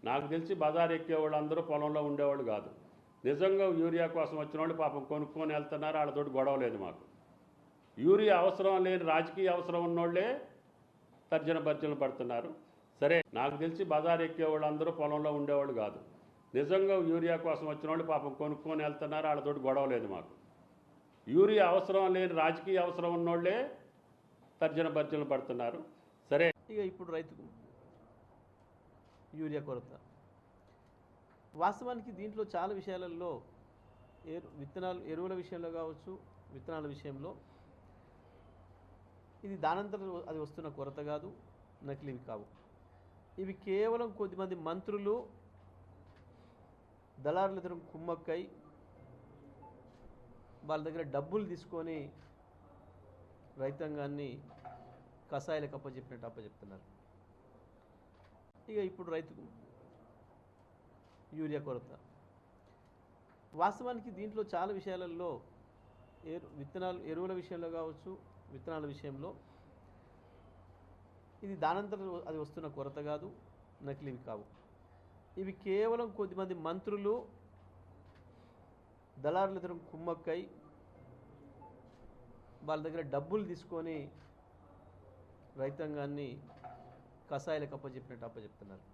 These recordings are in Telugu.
నాకు తెలిసి బజార్ ఎక్కే వాళ్ళందరూ పొలంలో ఉండేవాళ్ళు కాదు. నిజంగా యూరియా కోసం వచ్చిన వాళ్ళు పాపం కొనుక్కొని వెళ్తున్నారు, వాళ్ళతోటి గొడవ లేదు మాకు. యూరియా అవసరం లేని రాజకీయ అవసరం ఉన్నోళ్ళే తర్జన భర్జనలు పడుతున్నారు. సరే, నాకు తెలిసి బజార్ ఎక్కే వాళ్ళందరూ పొలంలో ఉండేవాళ్ళు కాదు. నిజంగా యూరియా కోసం వచ్చిన వాళ్ళు పాపం కొనుక్కొని వెళ్తున్నారు, వాళ్ళతోటి గొడవ లేదు మాకు. యూరియా అవసరం లేని రాజకీయ అవసరం ఉన్నోళ్ళే తర్జన భర్జనలు పడుతున్నారు. సరే, ఇక ఇప్పుడు రైతుకు యూరియా కొరత వాస్తవానికి దీంట్లో చాలా విషయాలలో ఎరువుల విషయంలో కావచ్చు, విత్తనాల విషయంలో ఇది దానంతరం అది వస్తున్న కొరత కాదు, నకిలీవి కావు. ఇవి కేవలం కొద్దిమంది మంత్రులు దళారుల దగ్గర కుమ్మక్కై వాళ్ళ దగ్గర డబ్బులు తీసుకొని రైతాంగాన్ని కషాయాలకు అప్పచెప్పినట్టు అప్పచెప్తున్నారు. ఇక ఇప్పుడు రైతుకు యూరియా కొరత వాస్తవానికి దీంట్లో చాలా విషయాలలో ఎరువుల విషయంలో కావచ్చు, విత్తనాల విషయంలో ఇది దానంతరం అది వస్తున్న కొరత కాదు, నకిలీవి కావు. ఇవి కేవలం కొద్దిమంది మంత్రులు దళారుల దగ్గర కుమ్మక్కై వాళ్ళ దగ్గర డబ్బులు తీసుకొని రైతాంగాన్ని కషాయాలకు అప్పచెప్పినట్టు అప్పచెప్తున్నారు.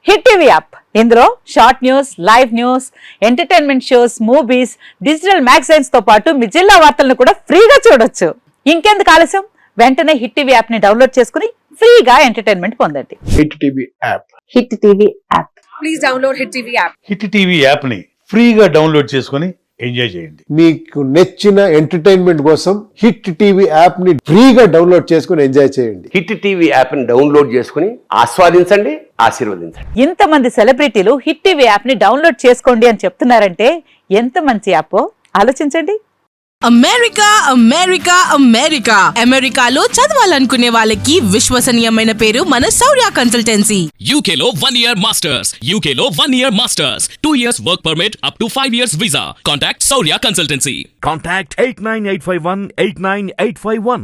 హిట్ టీవీ యాప్, ఇందులో short news, live news, entertainment shows, movies, digital magazines తో పాటు మీ జిల్లా వార్తలను కూడా ఫ్రీగా చూడొచ్చు. ఇంకెందుకు ఆలస్యం, వెంటనే హిట్ టీవీ యాప్ ని డౌన్లోడ్ చేసుకుని ఫ్రీగా ఎంటర్టైన్మెంట్ పొందండి. Hit TV app, hit TV app, please download hit TV app. Hit TV app ని ఫ్రీగా డౌన్లోడ్ చేసుకుని ఎంజాయ్ చేయండి. మీకు నచ్చిన ఎంటర్టైన్మెంట్ కోసం హిట్ టీవీ యాప్ ని ఫ్రీగా డౌన్లోడ్ చేసుకుని ఎంజాయ్ చేయండి. హిట్ టీవీ యాప్ ని డౌన్లోడ్ చేసుకుని ఆస్వాదించండి, ఆశీర్వదించండి. ఇంతమంది సెలబ్రిటీలు హిట్ టీవీ యాప్ ని డౌన్లోడ్ చేసుకోండి అని చెప్తున్నారంటే ఎంత మంచి యాప్ ఆలోచించండి. అమెరికా అమెరికా అమెరికా అమెరికాలో చదవాలనుకునే వాళ్ళకి విశ్వసనీయమైన పేరు మన శౌర్య కన్సల్టెన్సీ. UK లో 1 year masters, UK లో 1 year masters, 2 years work permit up to 5 years visa. Contact Saurya Consultancy. Contact 89851 89851.